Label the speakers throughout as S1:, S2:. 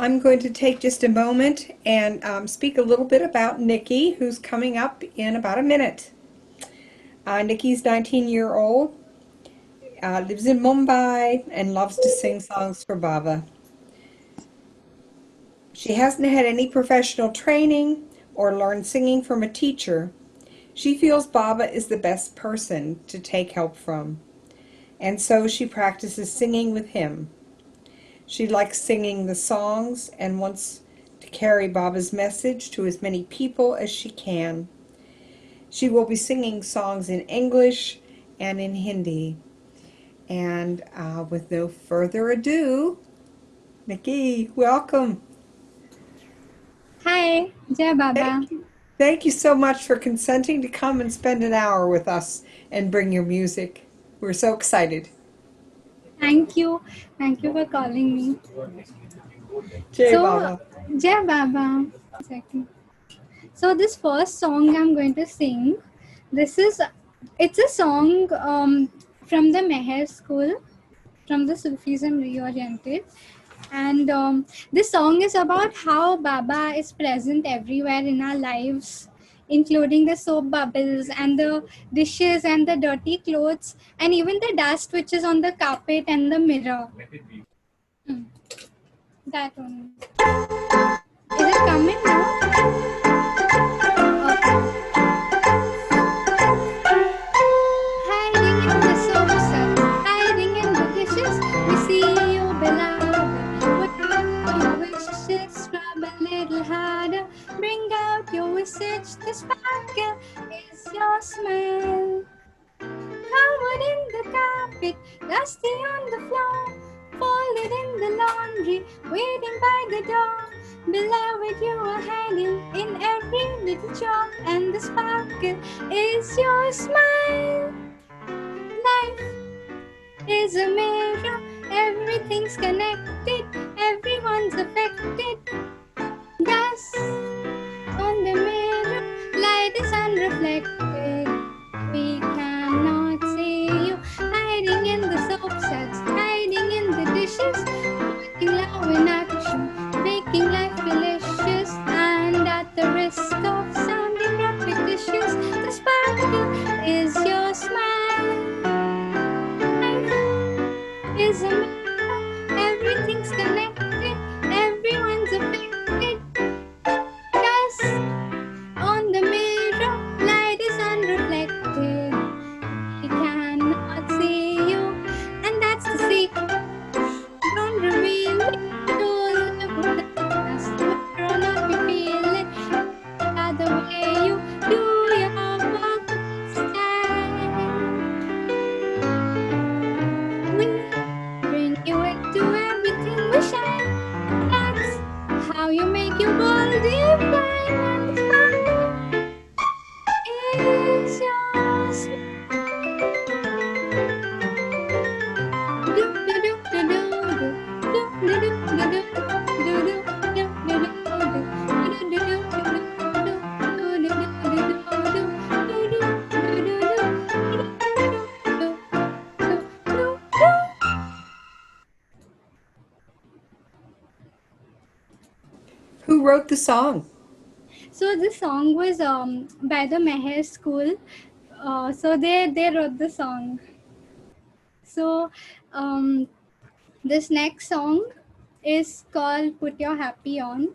S1: I'm going to take just a moment and speak a little bit about Nikki, who's coming up in about a minute. Nikki's 19-year-old, lives in Mumbai, and loves to sing songs for Baba. She hasn't had any professional training or learned singing from a teacher. She feels Baba is the best person to take help from, and so she practices singing with him. She likes singing the songs and wants to carry Baba's message to as many people as she can. She will be singing songs in English and in Hindi. And with no further ado, Nikki, welcome.
S2: Hi, Jai Baba.
S1: Thank you so much for consenting to come and spend an hour with us and bring your music. We're so excited.
S2: Thank you. Thank you for calling me.
S1: Jai
S2: So,
S1: Baba.
S2: Jai Baba. Second. So this first song I'm going to sing, this is, it's a song from the Meher school, from the Sufism Reoriented. And this song is about how Baba is present everywhere in our lives, including the soap bubbles and the dishes and the dirty clothes and even the dust which is on the carpet and the mirror. Hmm, that one. Is it coming now? Okay. Hiding in the sofa, hiding in the dishes, we see you, beloved. What are your wishes? Rub a little harder. Bring out your visage. The sparkle is your smile. Covered in the carpet, dusty on the floor, folded in the laundry, waiting by the door. Beloved, you are hiding in every little chore, and the sparkle is your smile. Life is a mirror, everything's connected, everyone's affected. Dust on the mirror, light is unreflected. We cannot see you hiding in the soap suds, hiding in the dishes, putting love in action, making life delicious, and at the risk of sounding repetitious, the sparkle is your smile. Life is a mirror, everything's connected, everyone's affected. Dust on the mirror, light is unreflected. We cannot see you, and that's the secret. Don't reveal it. You'll live with us, whether or not we feel it. The way you do your work each time. We bring you into everything we shine. That's how you make your world divine, and the sparkle is your smile.
S1: Who wrote the song?
S2: So this song was by the Meher school. So they wrote the song. So um, this next song is called Put Your Happy On.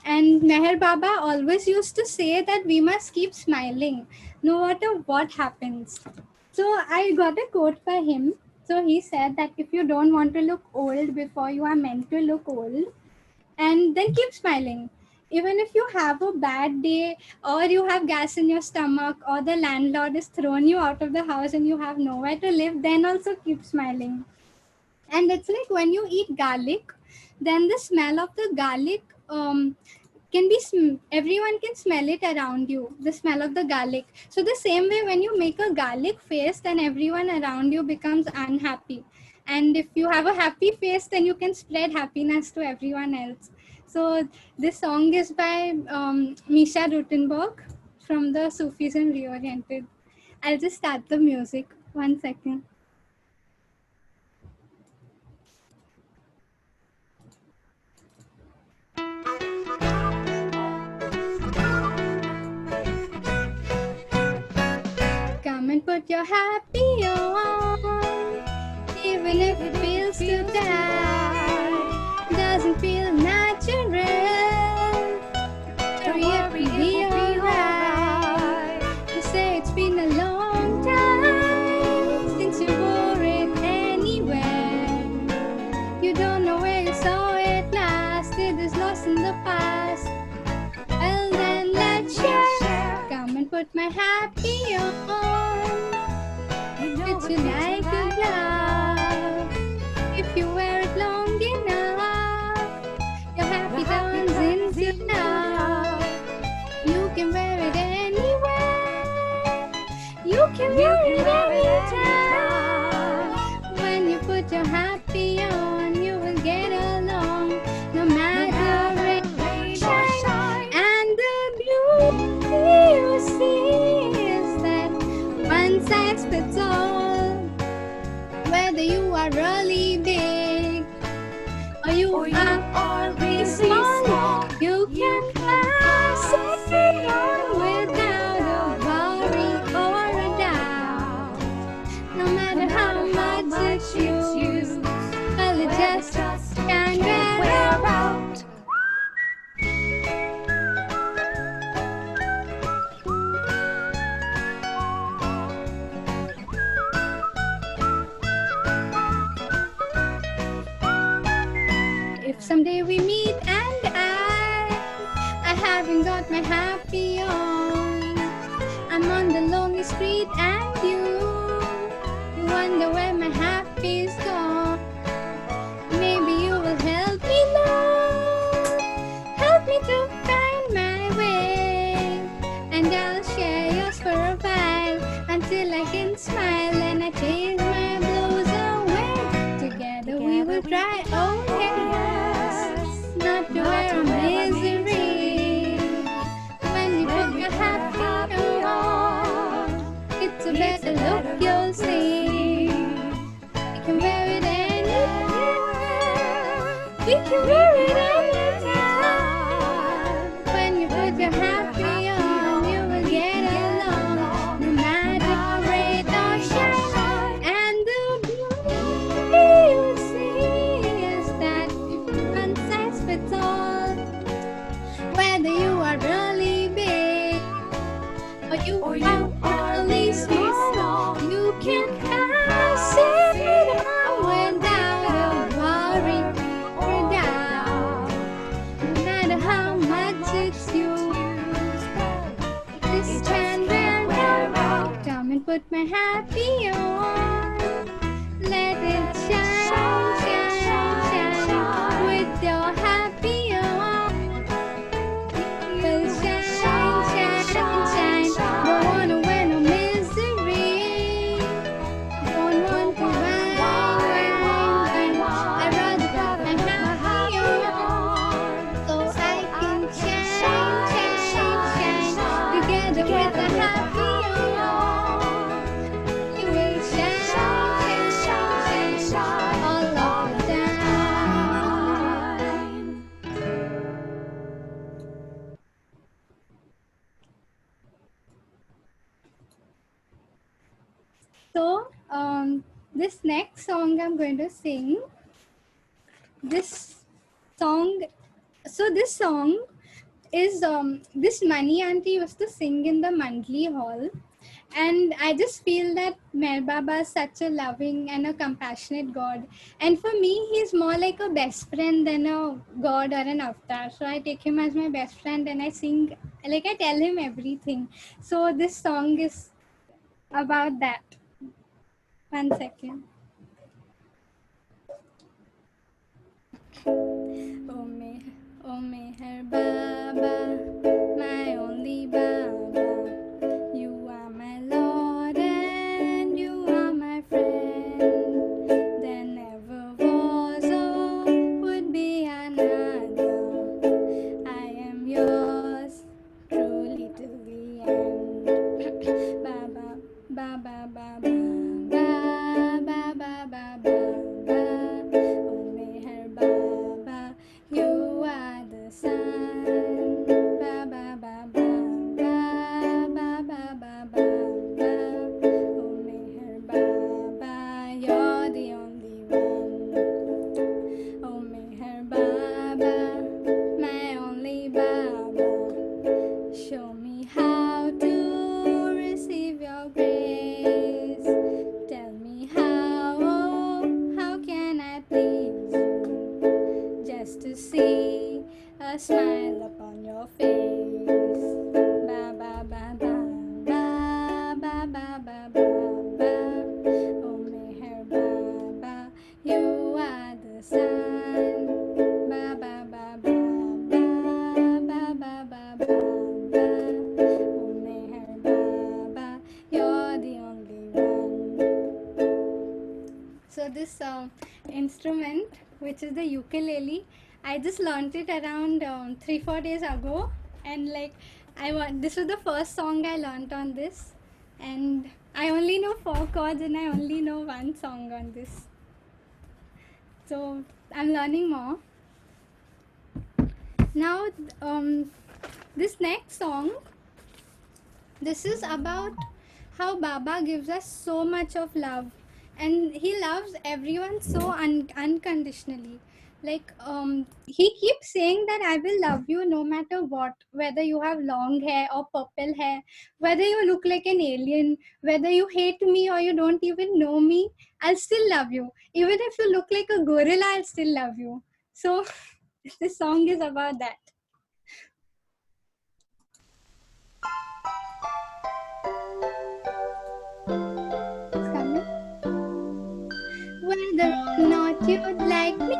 S2: And Meher Baba always used to say that we must keep smiling no matter what happens. So I got a quote by him. So he said that if you don't want to look old before you are meant to look old, and then keep smiling. Even if you have a bad day, or you have gas in your stomach, or the landlord is thrown you out of the house and you have nowhere to live, then also keep smiling. And it's like when you eat garlic, then the smell of the garlic can be everyone can smell it around you, the smell of the garlic. So the same way, when you make a garlic face, then everyone around you becomes unhappy, and if you have a happy face, then you can spread happiness to everyone else. So this song is by Misha Rutenberg from the Sufism Reoriented. I'll just start the music. 1 second. put your happy on, even if it feels to die, doesn't feel natural. Hurry up and be alright. You say it's been a long time since you wore it anywhere. You don't know where you saw it last. It is lost in the past. Well then let's share. Come and put my happy on. It fits you like a glove. If you wear it long enough, your happy turns into love. You can wear it anywhere. You can wear it anytime. When you put your happy on, you will get along, no matter rain or shine. And the beauty you see is that one size fits all. Whether you are really big or you are really small, you can pass it on without a worry or a doubt. No matter how much it's used, well, it just can't wear out. If someday we meet and I haven't got my happy on, I'm on the lonely street and you wonder where my happy's gone. Maybe you will help me, Lord, help me to find my way, and I'll share yours for a while until I can smile and I chase my blues away. Together we will try, oh yes, not to wear a misery. When you put your happy on, it's a better look you'll see. We can wear it anywhere. We can wear it anytime. When you put your happy on, you will get along, no matter rain or shine. And the beauty you see is that one size fits all. Whether you are really big or you are really small, you can pass it on without a worry or a doubt. No matter how much it's used, this can wear out. Come and put my happy on. Let it shine, shine, shine. With your happy on, will shine, shine, shine. Don't wanna wear no misery. Don't want to whine, whine, whine. I'd rather put my happy on, so I can shine, shine, shine. Together with the happy on, you will shine, shine, shine all of the time. So, this next song I'm going to sing, this song, this song is this Mani auntie used to sing in the monthly hall, and I just feel that Meher Baba is such a loving and a compassionate God, and for me he's more like a best friend than a God or an avatar. So I take him as my best friend and I sing, like I tell him everything. So this song is about that. 1 second. Oh Meher Baba, my only Baba, you are my Lord and you are my friend. There never was or would be another. I am yours truly till the end. Baba, Baba, Baba, Baba, Baba, Baba, oh Meher Baba, you see a smile upon your face. Ba ba ba ba ba ba ba ba ba ba. Oh Meher Baba, you are the sun. Ba ba ba ba ba ba ba ba ba ba. Oh Meher Baba, you're the only one. So this instrument, which is the ukulele, I just learned it around 3-4 days ago, and like this was the first song I learned on this, and I only know 4 chords and I only know one song on this. So I'm learning more. Now this next song, this is about how Baba gives us so much of love, and he loves everyone so unconditionally. Like he keeps saying that I will love you no matter what, whether you have long hair or purple hair, whether you look like an alien, whether you hate me or you don't even know me, I'll still love you. Even if you look like a gorilla, I'll still love you. So this song is about that. It's coming. Whether or not you'd like me,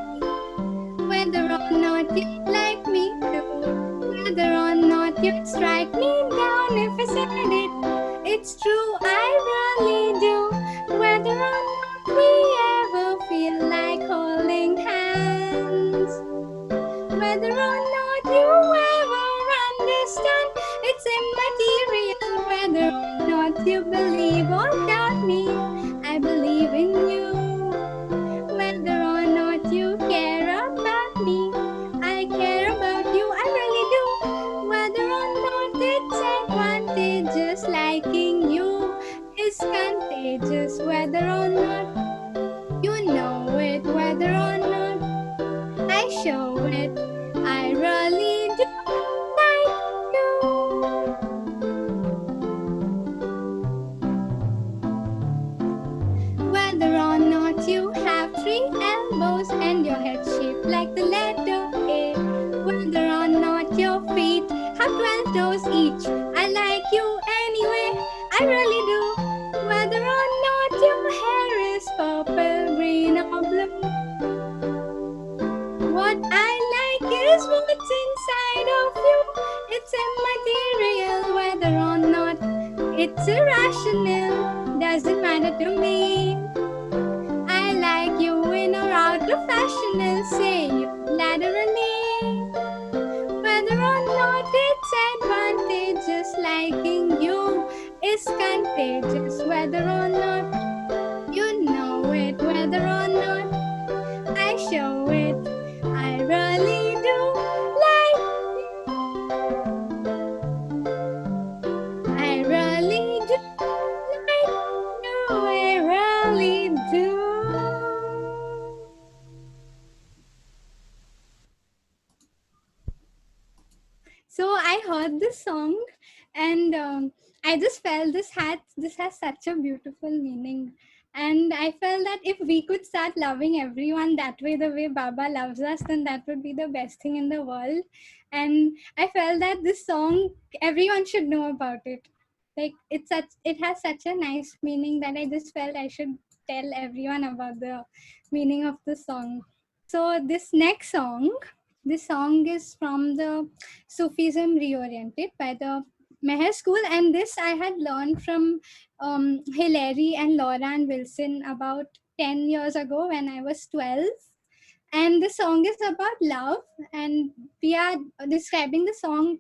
S2: whether or not you'd like me to, whether or not you'd strike me down if I said it. It's true, I really do. Whether or not we ever feel like holding hands, whether or not you ever understand, it's immaterial. Whether or not you believe or doubt me, I believe in you. Whether or not you care about me, I care about you, I really do. Whether or not it's advantageous, liking you is contagious. Whether or not you know it, whether or not I show it, I really do like you. Whether or not you have 3 elbows and your head shaped like the letter A, whether or not your feet have 12 toes each, I like you anyway, I really do. Whether or not your hair is purple, green or blue, what I like is what's inside of you. It's immaterial. Whether or not it's irrational, doesn't matter to me. I like you in or out of fashion, I'll say unilaterally. Whether or not it's advantageous, liking you is contagious. Whether or not you know it, whether or not I show it, I really do like you. I really do like you. I really do. So I heard this song, and I just felt this has such a beautiful meaning. And I felt that if we could start loving everyone that way, the way Baba loves us, then that would be the best thing in the world. And I felt that this song, everyone should know about it. Like it has such a nice meaning that I just felt I should tell everyone about the meaning of the song. So this song is from the Sufism Reoriented by the Meher School, and this I had learned from Hilary and Laura and Wilson about 10 years ago when I was 12. And the song is about love, and we are describing the song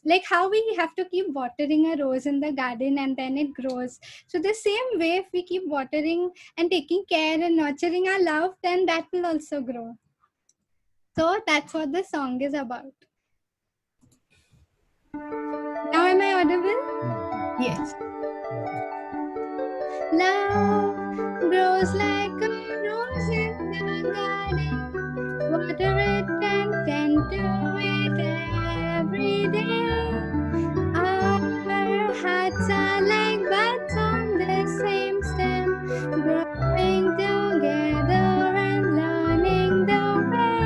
S2: like how we have to keep watering a rose in the garden and then it grows. So the same way, if we keep watering and taking care and nurturing our love, then that will also grow. So that's what the song is about. Now am I audible?
S1: Yes.
S2: Love grows like a rose in the garden. Water it and tend to it every day. Our hearts are like buds on the same stem, growing together and learning the way.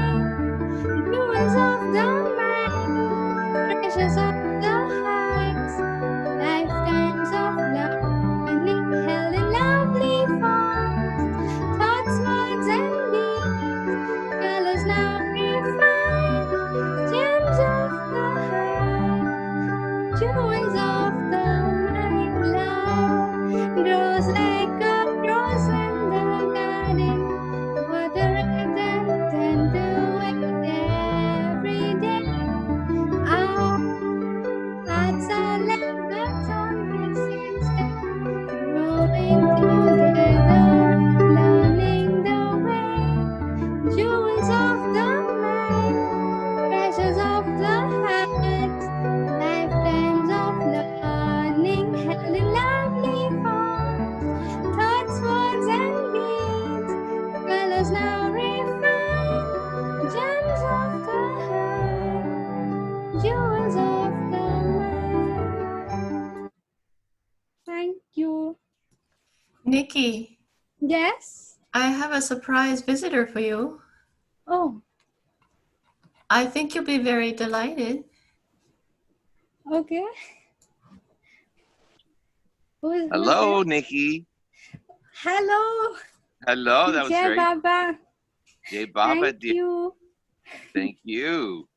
S3: Nikki,
S2: Yes.
S3: I have a surprise visitor for you.
S2: Oh,
S3: I think you'll be very delighted.
S2: okay. Who's
S4: Hello,
S2: there?
S4: Nikki.
S2: Hello,
S4: Hello, that was
S2: Jai
S4: very
S2: Baba.
S4: Jay Baba,
S2: Thank
S4: dear.
S2: you.
S4: Thank you.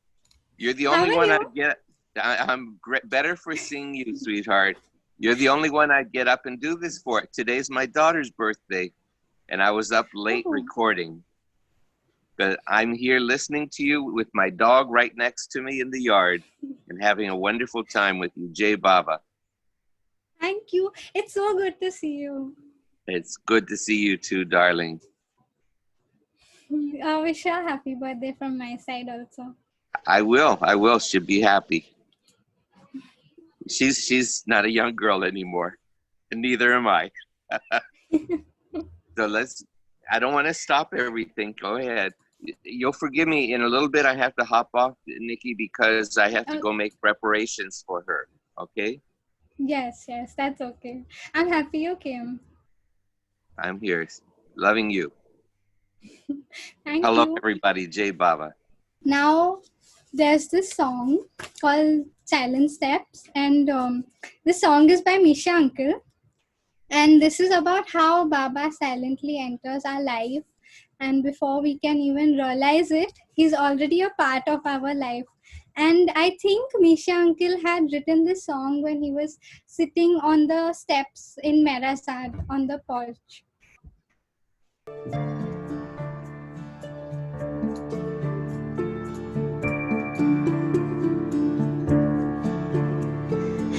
S4: You're the
S2: How
S4: only
S2: are
S4: one
S2: you?
S4: I'd get. I'm better for seeing you, sweetheart. You're the only one I'd get up and do this for. Today's my daughter's birthday, and I was up late
S2: Oh,
S4: recording. But I'm here listening to you with my dog right next to me in the yard and having a wonderful time with you, Jay Baba.
S2: thank you. It's so good to see you.
S4: It's good to see you too, darling.
S2: I wish you a happy birthday from my side also.
S4: I will. She'll be happy. She's not a young girl anymore, and neither am I. So I don't want to stop everything. Go ahead. You'll forgive me. In a little bit, I have to hop off, Nikki, because I have to go make preparations for her. Okay?
S2: Yes, that's okay. I'm happy you came.
S4: I'm here. Loving you.
S2: Thank
S4: Hello,
S2: you.
S4: everybody. Jay Baba.
S2: Now, there's this song called Silent Steps, and this song is by Misha Uncle. And this is about how Baba silently enters our life, and before we can even realize it, he's already a part of our life. And I think Misha Uncle had written this song when he was sitting on the steps in Merasad on the porch.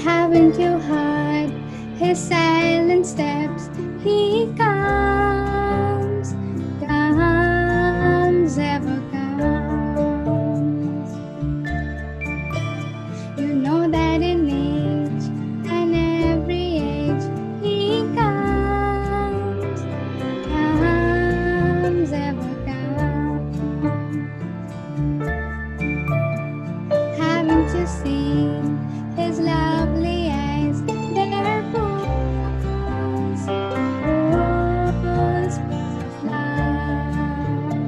S2: Haven't you heard his silent steps? He comes, comes, ever comes. You know that in each and every age he comes, comes, ever comes. Haven't you seen his lovely eyes? They're pools, pools, pools of love.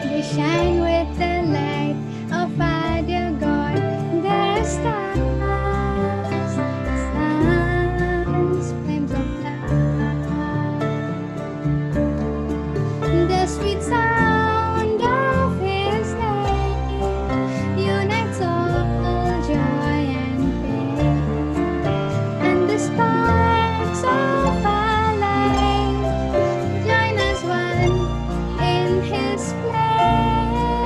S2: They shine with the light of our dear God. They're stars, suns, flames of love. The sweet sound of his name unites all joy and pain, and the sparks of our life join as one in his flame.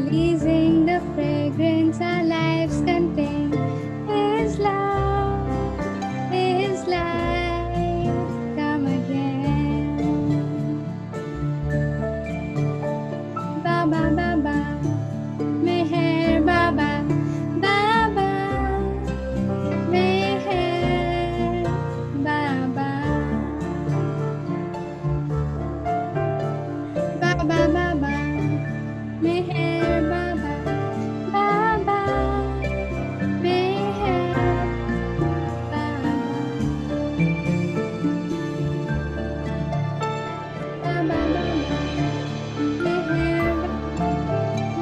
S2: releasing the fragrance our lives contain. His love, His light, come again. Baba, Baba, Meher Baba, Baba, Meher Baba, Baba, Baba, Meher Baba, Baba, Meher Baba, Baba, Meher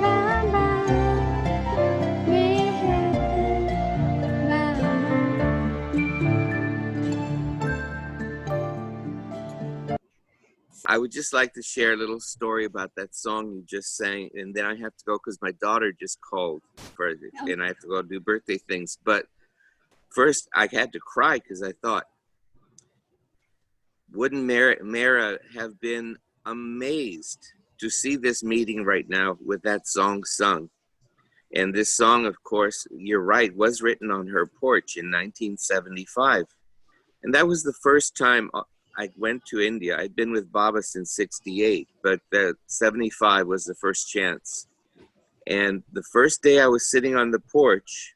S2: Baba, Meher Baba.
S4: I would just like to share a little story about that song you just sang, and then I have to go because my daughter just called for it, and I have to go do birthday things. But first, I had to cry because I thought, wouldn't Mara have been amazed to see this meeting right now with that song sung? And this song, of course, you're right, was written on her porch in 1975. And that was the first time I went to India. I'd been with Baba since 68, but 75 was the first chance. And the first day I was sitting on the porch,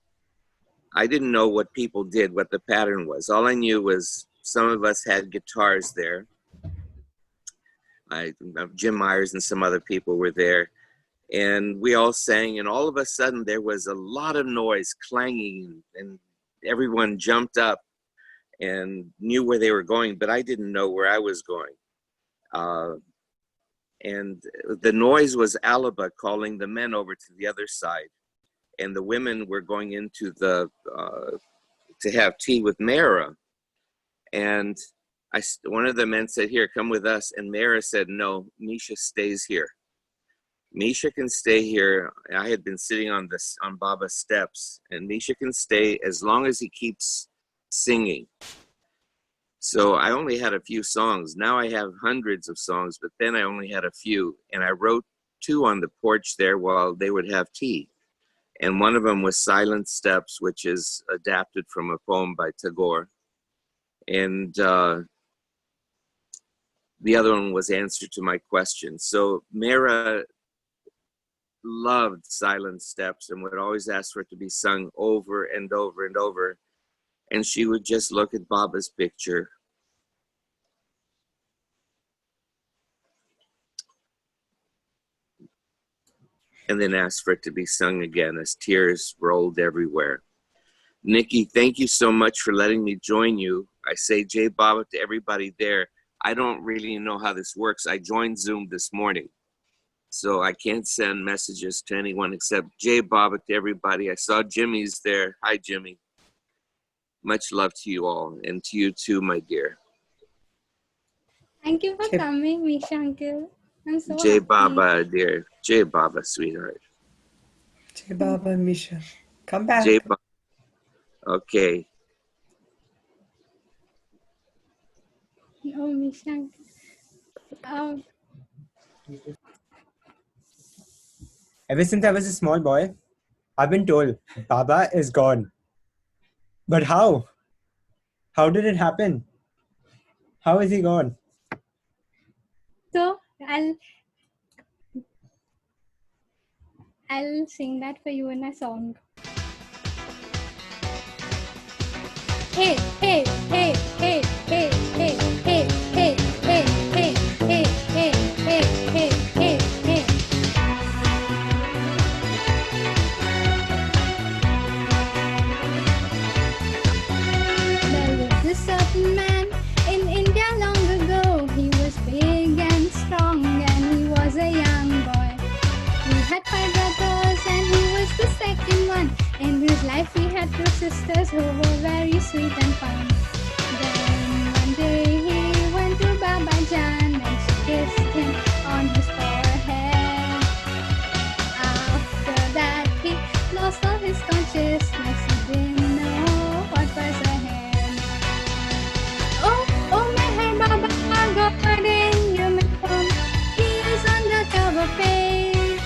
S4: I didn't know what people did, what the pattern was. All I knew was some of us had guitars there. Jim Myers and some other people were there. And we all sang, and all of a sudden there was a lot of noise clanging, and everyone jumped up and knew where they were going, but I didn't know where I was going. And the noise was Alaba calling the men over to the other side. And the women were going into the, to have tea with Mara. And one of the men said, here, come with us. And Mara said, no, Misha stays here. Misha can stay here. I had been sitting on Baba's steps, and Misha can stay as long as he keeps singing. So I only had a few songs. Now I have hundreds of songs, but then I only had a few. And I wrote 2 on the porch there while they would have tea. And one of them was Silent Steps, which is adapted from a poem by Tagore. And the other one was Answer to My Question. So Mara loved Silent Steps and would always ask for it to be sung over and over and over. And she would just look at Baba's picture. And then ask for it to be sung again as tears rolled everywhere. Nikki, thank you so much for letting me join you. I say Jai Baba to everybody there. I don't really know how this works. I joined Zoom this morning, so I can't send messages to anyone except Jai Baba to everybody. I saw Jimmy's there. Hi, Jimmy. Much love to you all, and to you too, my dear.
S2: Thank you for coming, Misha uncle. I'm so
S4: Jai
S2: happy.
S4: Baba, dear. Jai Baba, sweetheart.
S1: Jai Baba, Misha. Come back.
S4: Jai Baba. Okay.
S2: Oh, Misha uncle.
S5: Ever since I was a small boy, I've been told Baba is gone. But how? How did it happen? How is he gone?
S2: So I'll sing that for you in a song. Hey, hey, hey, hey, hey, hey, hey, hey, hey, hey, hey, hey, hey, hey, hey, hey. There was a certain man in India long ago. He was big and strong, and he was a young boy. He had 5 brothers, and he was the second one. In his life, he had 2 sisters who were very sweet and fun. Then one day he went to Baba Jan, and she kissed him on his forehead. After that, he lost all his consciousness. He didn't know what was ahead. Oh, Meher Baba, God in human form. He is undercover paid.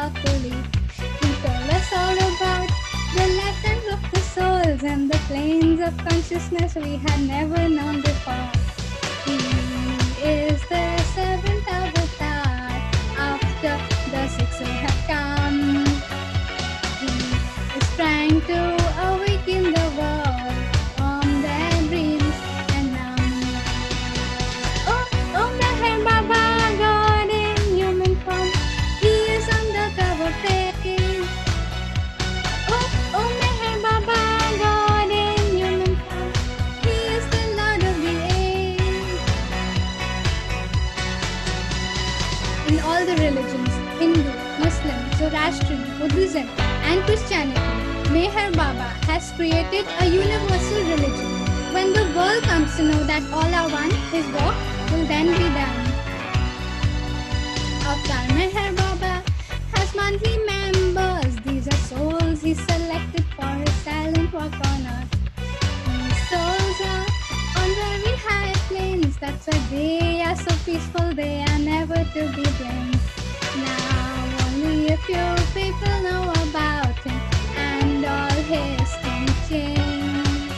S2: sparkly. He told us all about the lifetimes of the souls and the planes of consciousness we had never known before. He is the seventh avatar after the six who have come. He is trying to awaken the world from their dreams and numb. Oh, Meher Baba, God in human form, he is undercover faking. Oh, Meher Baba, God in human form, he is the Lord of the age. In all the religions, Hindu, Muslim, Zoroastrian, Buddhism, and Christianity, Meher Baba has created a universal religion. When the world comes to know that all are one, his work will then be done. Avatar Meher Baba has monthly members. These are souls he selected for his silent walk on earth. These souls are on very high planes. That's why they are so peaceful. They are never to be blamed. Now only a few people know about him and all his teachings.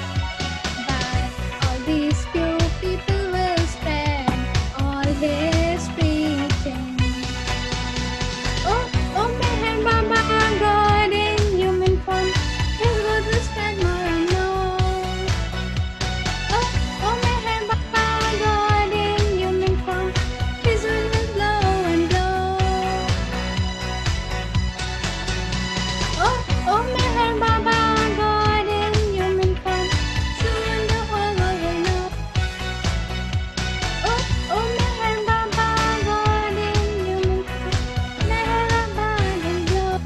S2: But all these few people will spread all his preaching. Oh, Meher Baba, God in human form, his word will spread more and more. Oh, Meher Baba, God in human form, his wind will blow and blow. Oh, Meher Baba, God in human form, soon the whole world will know. Oh, Meher Baba, God in human form, Meher Baba will blow.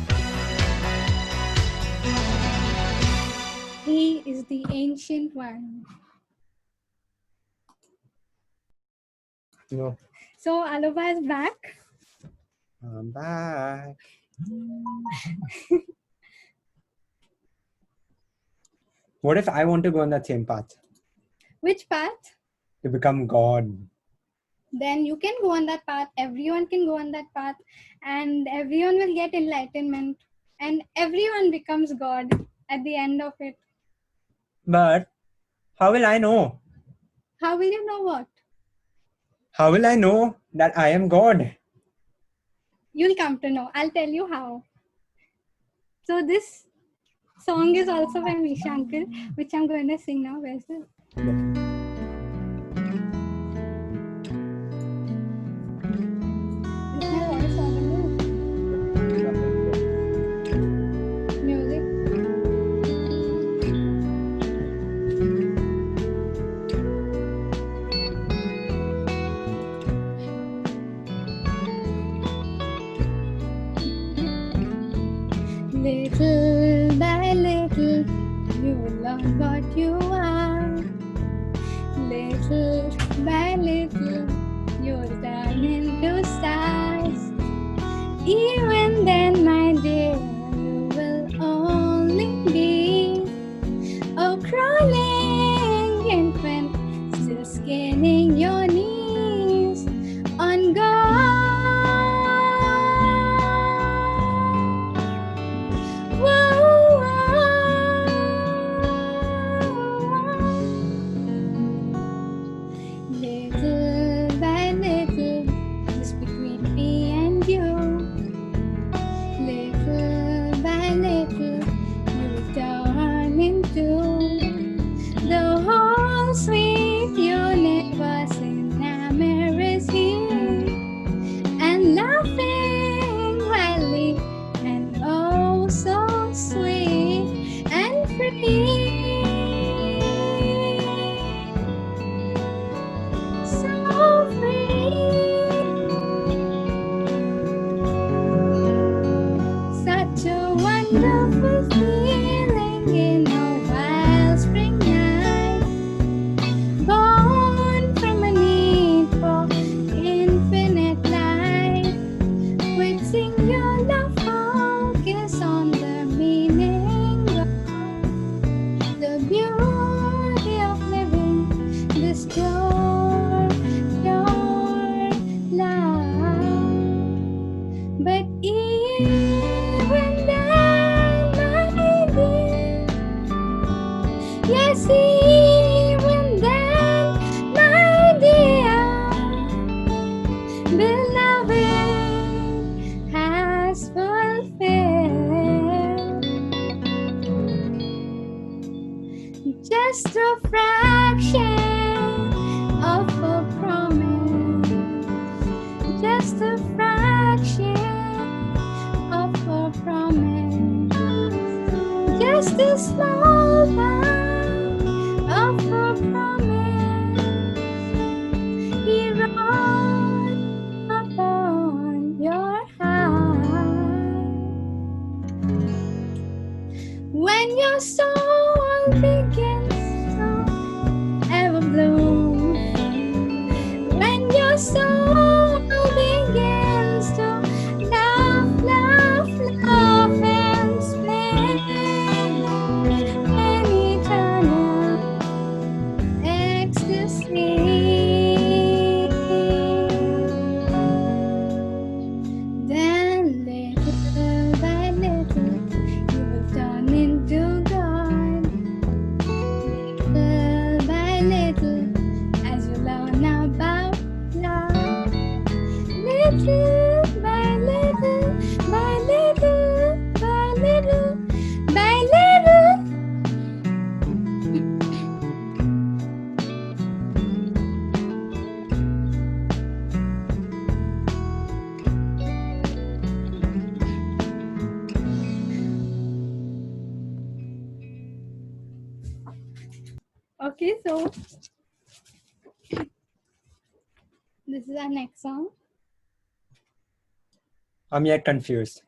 S2: He is the ancient one.
S5: No,
S2: So Aloba is back.
S5: I'm back. What if I want to go on that same path
S2: Which path?
S5: to become God?
S2: Then you can go on that path. Everyone can go on that path, and everyone will get enlightenment, and everyone becomes God at the end of it.
S5: But how will I know?
S2: How will you know what?
S5: How will I know that I am God?
S2: You'll come to know. I'll tell you how. So this song is also by Misha Uncle, which I'm going to sing now. Where's it? Is my voice audible? Music. Little by little, you will learn what you are. Little by little, you'll turn into stars. Even then, my dear, you will only be a crawling infant, still skinning your knees on God. Whoa, little by little, just between me and you. Little by little, you turn into the whole sweet universe in Ameris here, and laughing wildly and oh so sweet and free. So free. Such a wonderful feeling in a wild spring night, born from a need for infinite light, with singular focus on the meaning of the beauty of living this pure, pure love. But if just a small part of a promise He wrote upon your heart. When your soul begins to ever bloom, when your soul begins to laugh, laugh, laugh and spin an eternal ecstasy, then little by little you will turn into God. Little by little, as you learn about love. Little by little, by little, by little, by little. Okay, so this is our next song.
S5: I'm yet confused.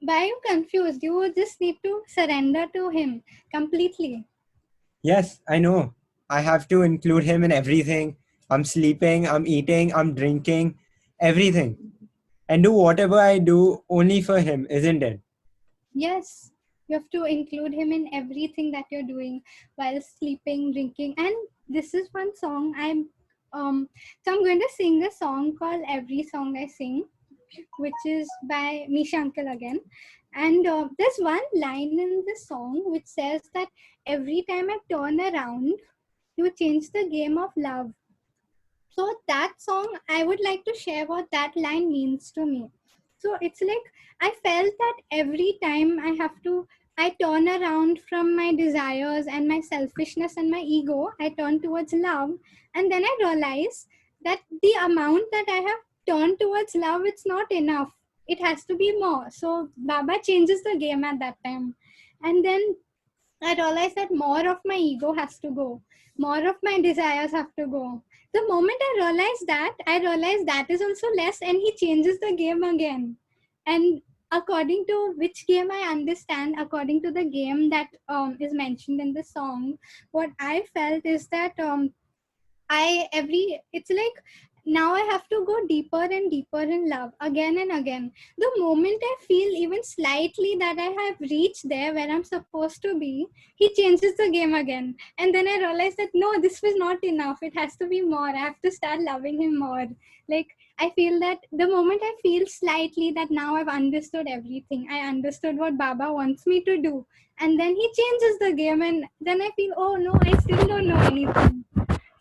S2: Why are you confused? You just need to surrender to him completely.
S5: Yes, I know. I have to include him in everything. I'm sleeping, I'm eating, I'm drinking, everything. And do whatever I do only for him, isn't it?
S2: Yes, you have to include him in everything that you're doing while sleeping, drinking. And this is one song so I'm going to sing a song called Every Song I Sing, which is by Misha Uncle again. And there's one line in the song which says that every time I turn around, you change the game of love. So that song, I would like to share what that line means to me. So it's like I felt that every time I turn around from my desires and my selfishness and my ego, I turn towards love. And then I realize that the amount that I have turned towards love, it's not enough. It has to be more. So Baba changes the game at that time. And then I realized that more of my ego has to go. More of my desires have to go. The moment I realized that is also less, and he changes the game again. And according to which game I understand, according to the game that is mentioned in the song, what I felt is that it's like now I have to go deeper and deeper in love again and again. The moment I feel even slightly that I have reached there where I'm supposed to be, he changes the game again. And then I realize that no, this was not enough. It has to be more. I have to start loving him more. Like, I feel that the moment I feel slightly that now I've understood everything, I understood what Baba wants me to do. And then he changes the game, and then I feel, oh no, I still don't know anything.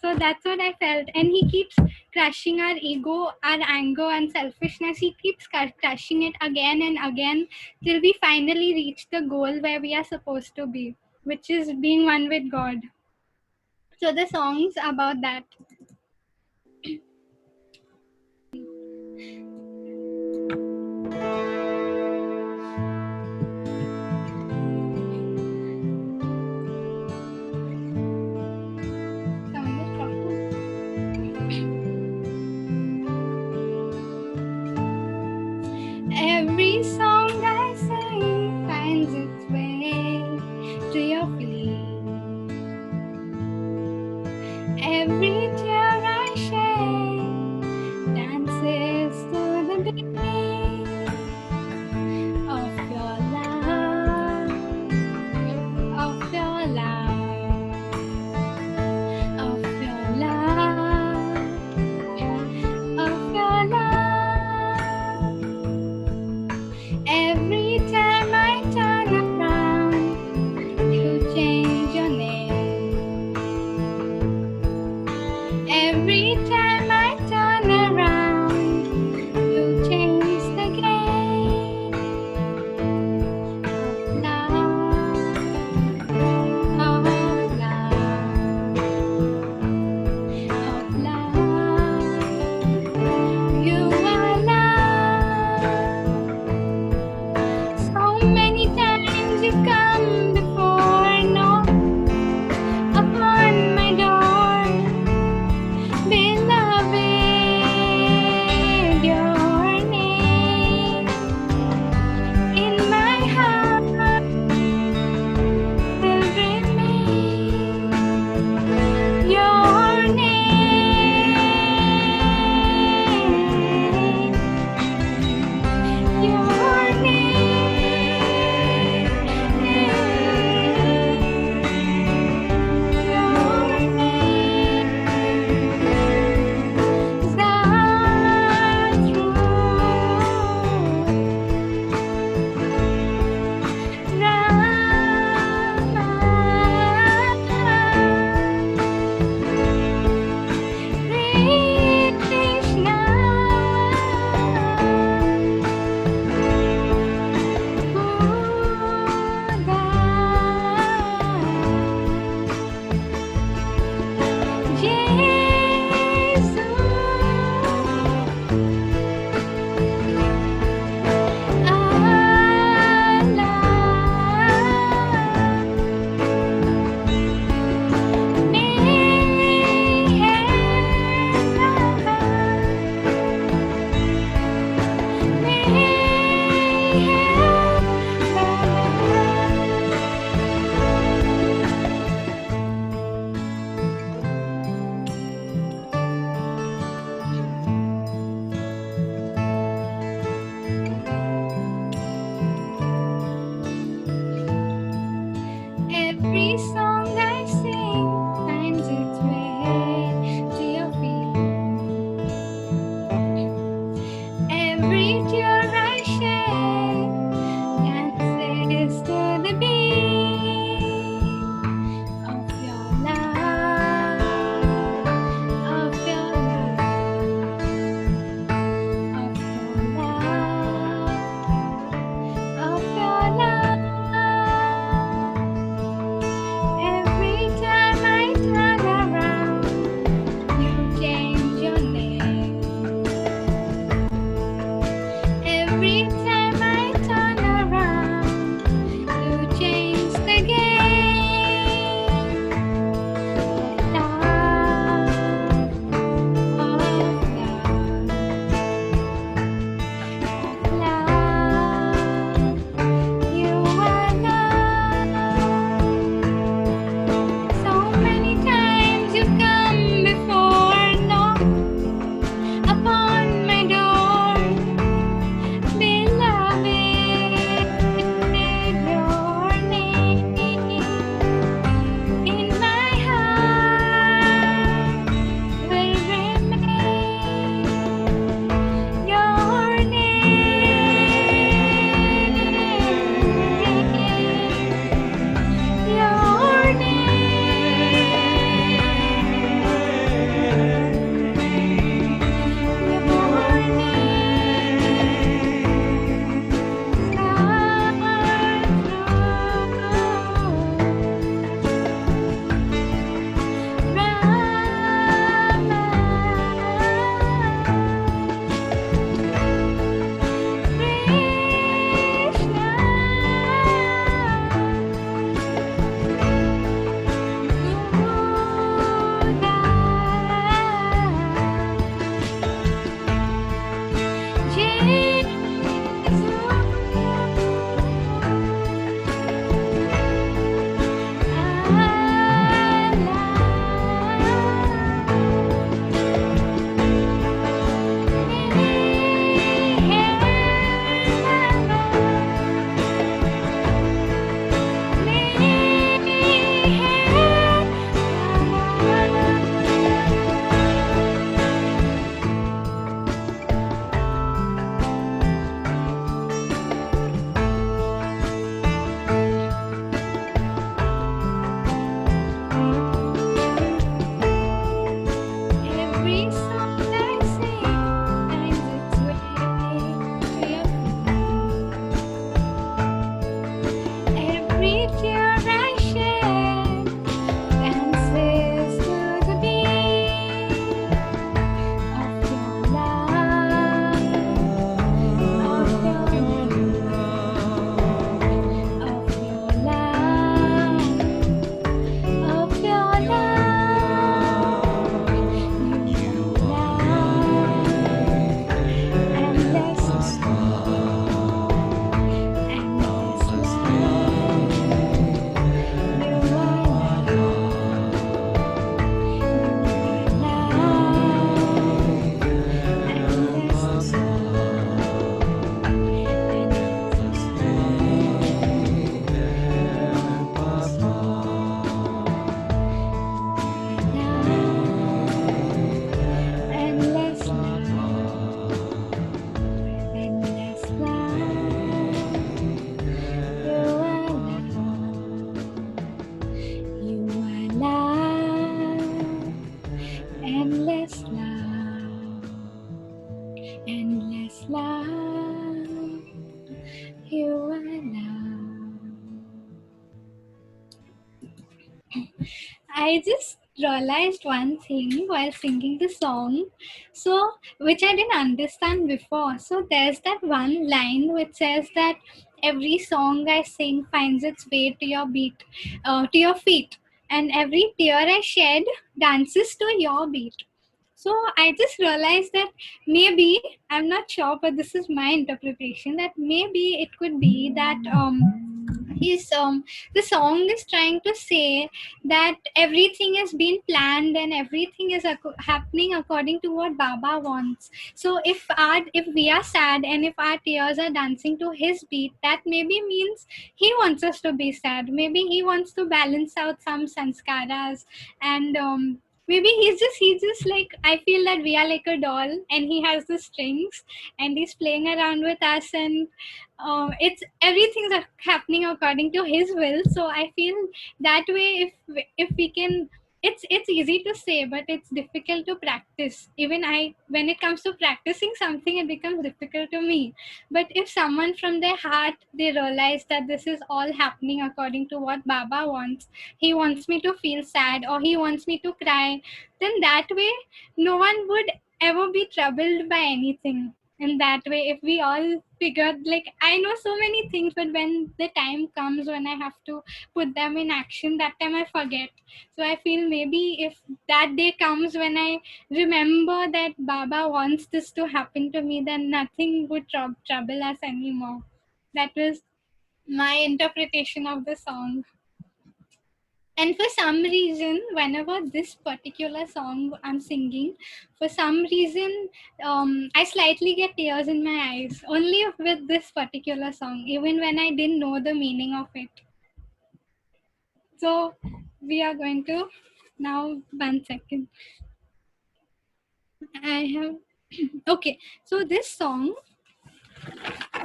S2: So that's what I felt. And he keeps crushing our ego, our anger and selfishness. He keeps crushing it again and again till we finally reach the goal where we are supposed to be, which is being one with God. So the song's about that. Sound is talking. Every song I sing finds its way to your feet. Every Every tear I shed dances to the beat of your love, of your love, of your love, of your love. Every time I turn around, you change your name. Every time I turn around, you change the game of love, of love. You are love. So many times you come before, knock upon my door, beloved. Your name in my heart will remain. Your name, your Every song I sing finds its way to your feet. Every tear I shed dances to the beat of your love, of your love, of your love. Endless love, endless love, you are love. I just realized one thing while singing the song, so which I didn't understand before. So there's that one line which says that every song I sing finds its way to your beat, to your feet, and every tear I shed dances to your beat. So I just realized that maybe, I'm not sure, but this is my interpretation, that maybe it could be that he's the song is trying to say that everything has been planned and everything is happening according to what Baba wants. So if we are sad and if our tears are dancing to his beat, that maybe means he wants us to be sad. Maybe he wants to balance out some sanskaras and maybe he's just like, I feel that we are like a doll and he has the strings and he's playing around with us, and it's everything's happening according to his will. So I feel that way, if we can, it's easy to say, but it's difficult to practice. Even I, when it comes to practicing something, it becomes difficult to me. But if someone from their heart, they realize that this is all happening according to what Baba wants, he wants me to feel sad or he wants me to cry, then that way no one would ever be troubled by anything. And that way, if we all figured, like, I know so many things, but when the time comes when I have to put them in action, that time I forget. So I feel maybe if that day comes when I remember that Baba wants this to happen to me, then nothing would trouble us anymore. That was my interpretation of the song. And for some reason, whenever this particular song I'm singing, for some reason, I slightly get tears in my eyes. Only with this particular song, even when I didn't know the meaning of it. So we are going to now, 1 second. I have, okay. So this song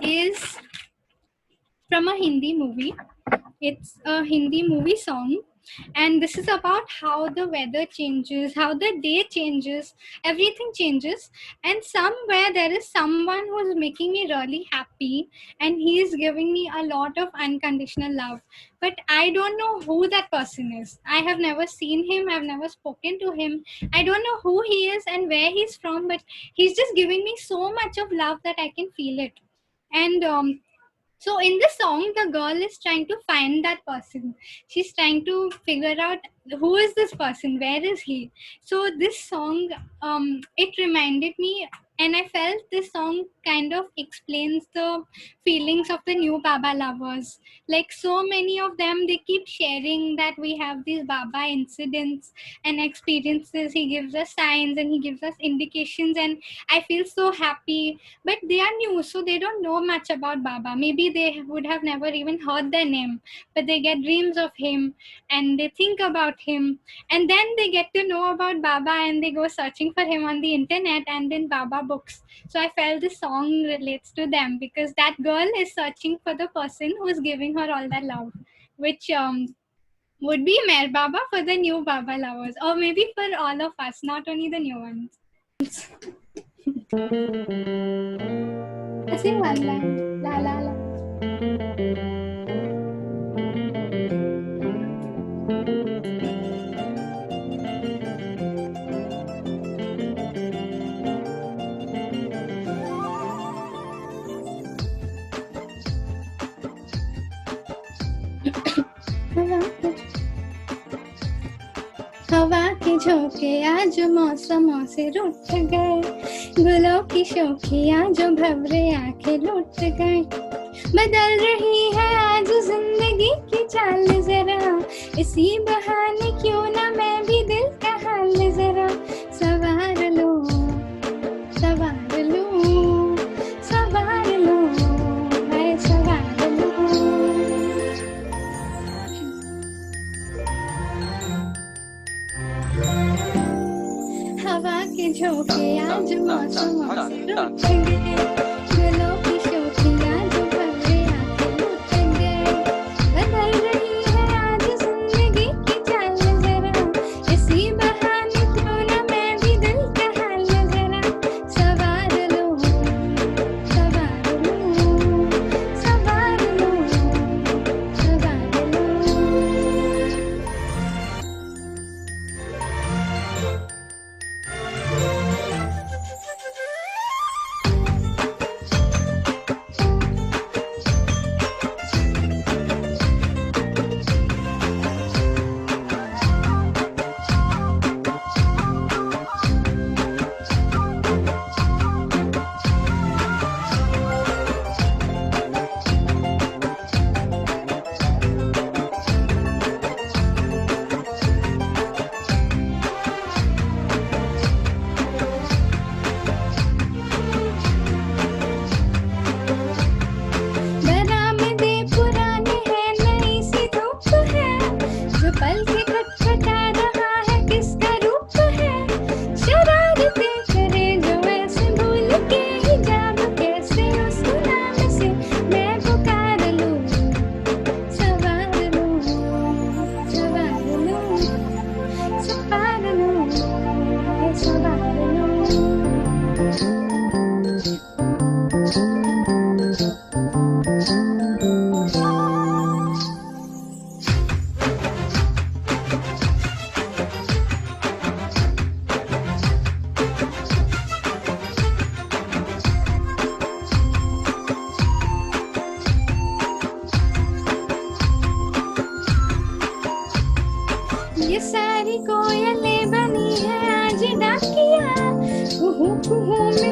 S2: is from a Hindi movie. It's a Hindi movie song, and this is about how the weather changes, how the day changes, everything changes, and somewhere there is someone who's making me really happy, and he is giving me a lot of unconditional love. But I don't know who that person is. I have never seen him, I've never spoken to him. I don't know who he is and where he's from, but he's just giving me so much of love that I can feel it. And so in the song, the girl is trying to find that person. She's trying to figure out who is this person, where is he. So this song, it reminded me, and I felt this song kind of explains the feelings of the new Baba lovers. Like so many of them, they keep sharing that we have these Baba incidents and experiences. He gives us signs and he gives us indications, and I feel so happy. But they are new, so they don't know much about Baba. Maybe they would have never even heard their name, but they get dreams of him and they think about him, and then they get to know about Baba and they go searching for him on the internet and in Baba books. So I felt this song relates to them because that girl is searching for the person who is giving her all that love, which would be Mer Baba for the new Baba lovers, or maybe for all of us, not only the new ones. I sing one line. La la la. हवा के झोंके आज मौसमों से रूठ गए, गुलों की शोखियाँ जो भंवरे आंखें लूट गए। बदल रही है आज जिंदगी की चाल जरा, इसी बहाने क्यों ना मैं भी दिल का हाल जरा सवार लूं, सवार लूं, सवार लूं, मैं सवार लूं। हवा के झोंके आज मौसमों से रूठ गए, गुलों की शोखियाँ जो भंवरे आंखें लूट गए। बदल रही है आज जिंदगी की चाल जरा, इसी बहाने क्यों ना मैं भी दिल का हाल जरा सवार लूं,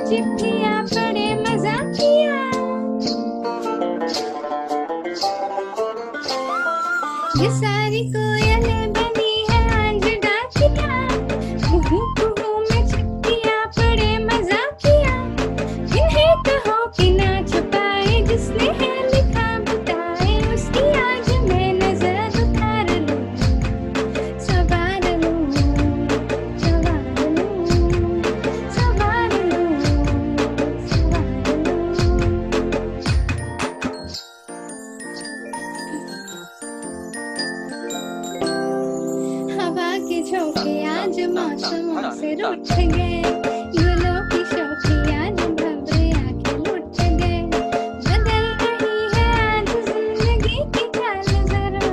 S2: चिट्ठियां पढ़े मजाकिया, ये सारी कोयलें बनी है आज डाकिया, कुहू कुहू में चिट्ठियां पढ़े मजाकिया, इन्हें कहो कि ना छुपाए, जिसने है लिखा बताए, उसकी आज मैं नजर उतार लूं, सवार लूं, सवार लूं, सवार लूं, सवार लूं। हवा के झोंके आज मौसमों से रूठ गए, गुलों की शौकी आज भंवरे आके लुट गए, बदल रही है आज जिंदगी की चाल जरा,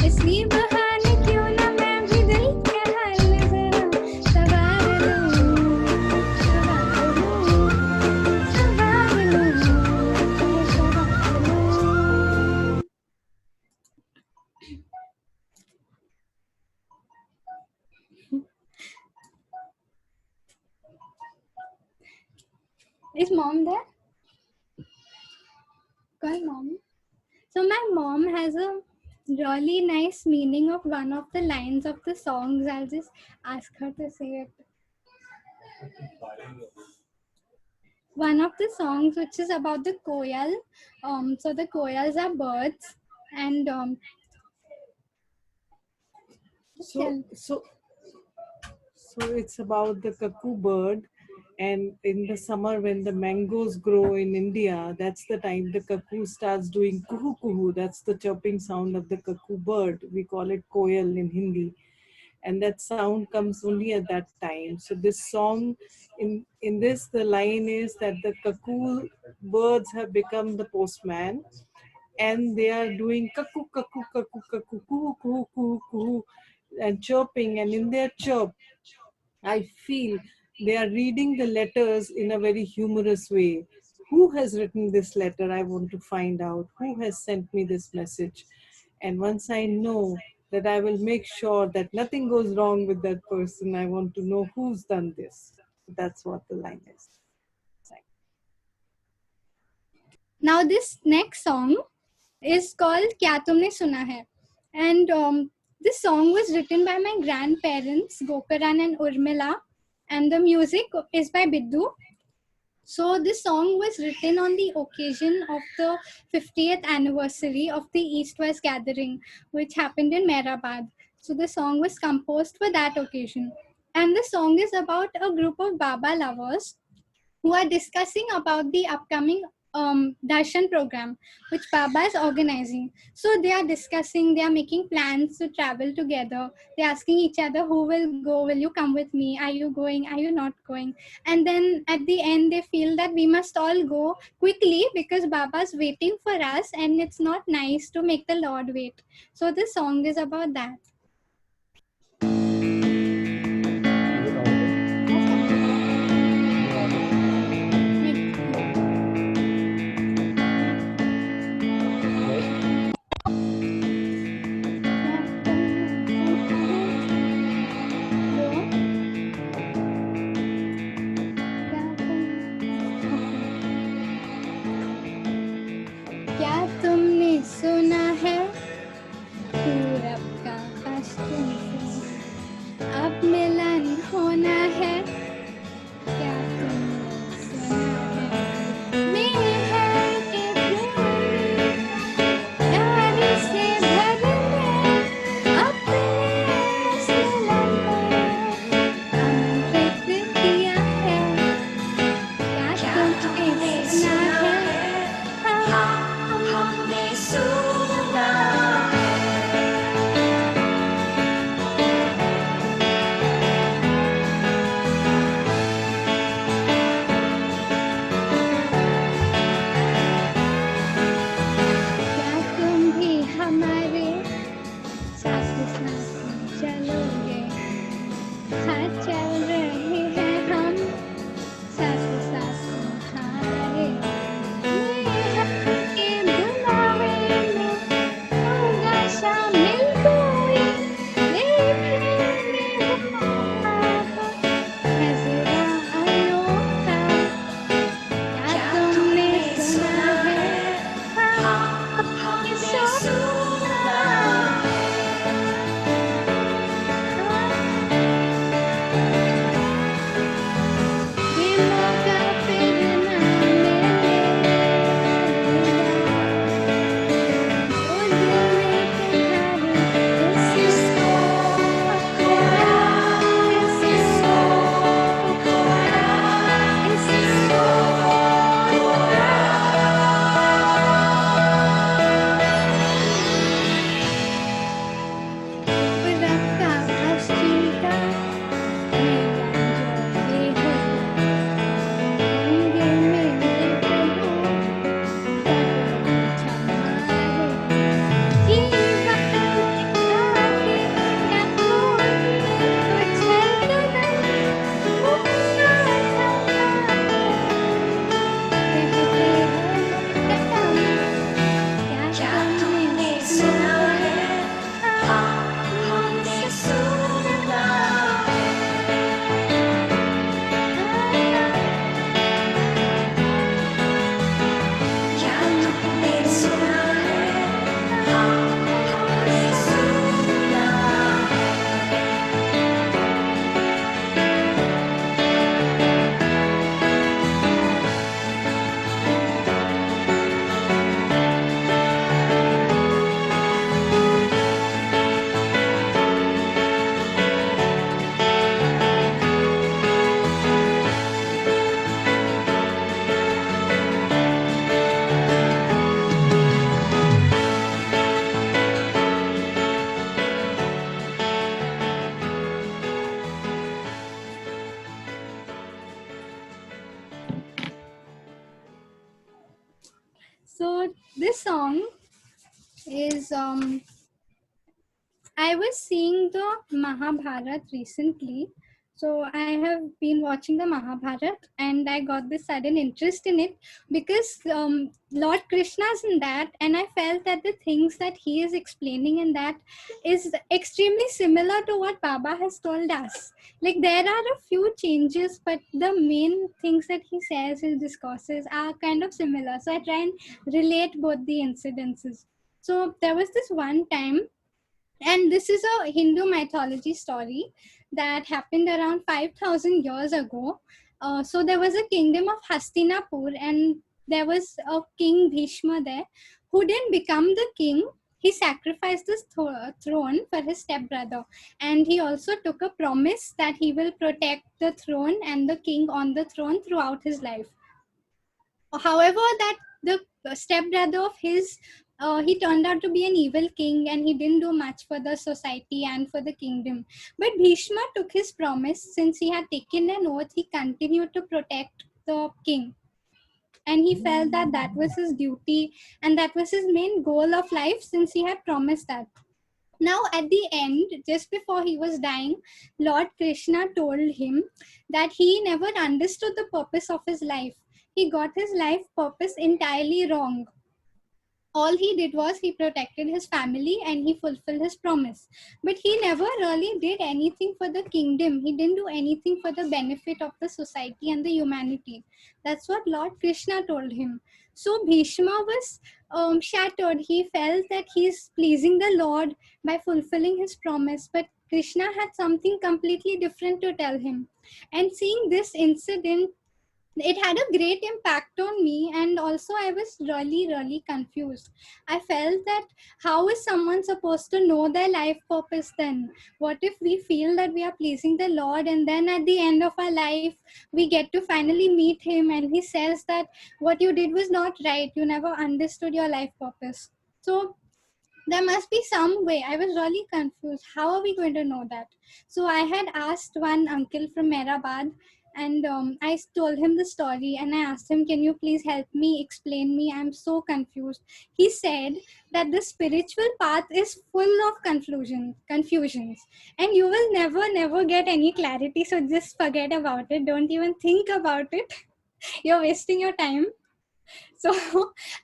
S2: इसी बहाने क्यों ना मैं भी दिल के हाल जरा, सवार लूं, सवार लूं, सवार लूं, सवार लूं। Is mom there? Call mom. So my mom has a really nice meaning of one of the lines of the songs. I'll just ask her to say it. One of the songs which is about the koyal. So the koyals are birds, and
S6: So it's about the cuckoo bird, and in the summer when the mangoes grow in India, that's the time the cuckoo starts doing kuhu kuhu. That's the chirping sound of the cuckoo bird. We call it koyal in Hindi, and that sound comes only at that time. So this song, in this the line is that the cuckoo birds have become the postman, and they are doing cuckoo cuckoo cuckoo cuckoo kuhu kuhu kuhu kuhu and chirping, and in their chirp I feel they are reading the letters in a very humorous way. Who has written this letter? I want to find out. Who has sent me this message? And once I know that, I will make sure that nothing goes wrong with that person. I want to know who's done this. That's what the line is.
S2: now this next song is called Kya Tumne Suna Hai, and this song was written by my grandparents Gokaran and Urmila, and the music is by Biddu. So this song was written on the occasion of the 50th anniversary of the East-West Gathering, which happened in Mehrabad. So the song was composed for that occasion. And the song is about a group of Baba lovers who are discussing about the upcoming darshan program which Baba is organizing. So they are discussing, they are making plans to travel together. They're asking each other, who will go? Will you come with me? Are you going? Are you not going? And then at the end, they feel that we must all go quickly because Baba's waiting for us and it's not nice to make the Lord wait. So this song is about that. क्या तुमने सुना है पूरब का So this song is I was seeing the Mahabharat recently. So I have been watching the Mahabharat and I got this sudden interest in it because Lord Krishna's in that, and I felt that the things that he is explaining in that is extremely similar to what Baba has told us. Like there are a few changes, but the main things that he says in discourses are kind of similar. So I try and relate both the incidences. So there was this one time, and this is a Hindu mythology story that happened around 5,000 years ago. So there was a kingdom of Hastinapur, and there was a king Bhishma there who didn't become the king. He sacrificed his throne for his stepbrother, and he also took a promise that he will protect the throne and the king on the throne throughout his life. However, that the stepbrother of his, he turned out to be an evil king, and he didn't do much for the society and for the kingdom. But Bhishma took his promise. Since he had taken an oath, he continued to protect the king, and he felt that that was his duty and that was his main goal of life, since he had promised that. Now at the end, just before he was dying, Lord Krishna told him that he never understood the purpose of his life. He got his life purpose entirely wrong. All he did was he protected his family and he fulfilled his promise. But he never really did anything for the kingdom. He didn't do anything for the benefit of the society and the humanity. That's what Lord Krishna told him. So Bhishma was shattered. He felt that he's pleasing the Lord by fulfilling his promise. But Krishna had something completely different to tell him. And seeing this incident, it had a great impact on me, and also I was really confused. I felt that how is someone supposed to know their life purpose then? What if we feel that we are pleasing the Lord, and then at the end of our life we get to finally meet him and he says that what you did was not right, you never understood your life purpose. So there must be some way. I was really confused. How are we going to know that? So I had asked one uncle from Mehrabad, and I told him the story, and I asked him, can you please help me, explain me? I'm so confused. He said that the spiritual path is full of confusions, and you will never get any clarity. So just forget about it. Don't even think about it. You're wasting your time. So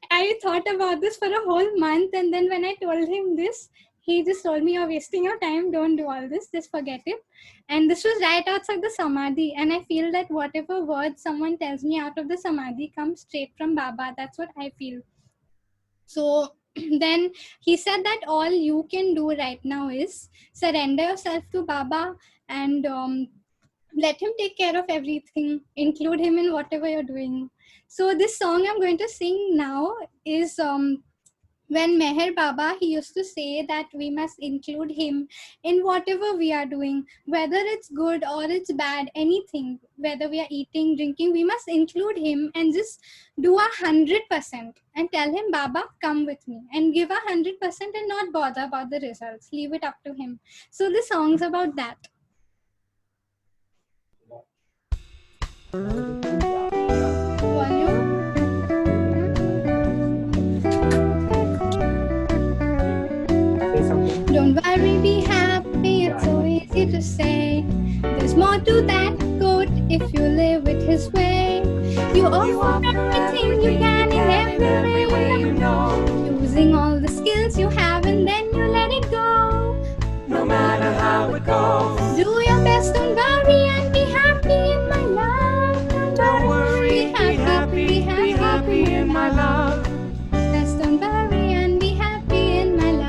S2: I thought about this for a whole month, and then when I told him this, he just told me, you're wasting your time, don't do all this, just forget it. And this was right outside the Samadhi, and I feel that whatever words someone tells me out of the Samadhi comes straight from Baba. That's what I feel. So then he said that all you can do right now is surrender yourself to Baba, and let him take care of everything, include him in whatever you're doing. So this song I'm going to sing now is when Meher Baba, he used to say that we must include him in whatever we are doing, whether it's good or it's bad, anything, whether we are eating, drinking, we must include him and just do 100% and tell him, Baba, come with me, and give 100% and not bother about the results. Leave it up to him. So the song's about that. Volume. Don't worry, be happy, it's so easy to say. There's more to that quote if you live it his way. You offer everything you can in every way you know, using all the skills you have, and then you let it go. No matter how it goes, do your best, don't worry, and be happy in my love. Don't worry, be happy in my love. Just don't worry and be happy in my love.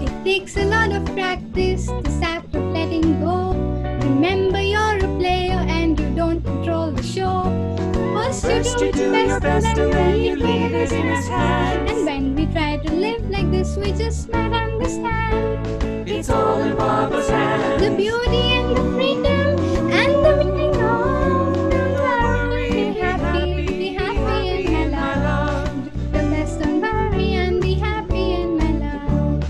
S2: It takes a lot of practice, this act of letting go. Remember, you're a player and you don't control the show. First you do your best and then you leave it in his hands. And when we try to live like this, we just might understand it's all in Baba's hands. The beauty and the freedom and the meaning of don't worry, be happy in my love. Do your best, don't worry, and be happy in my love.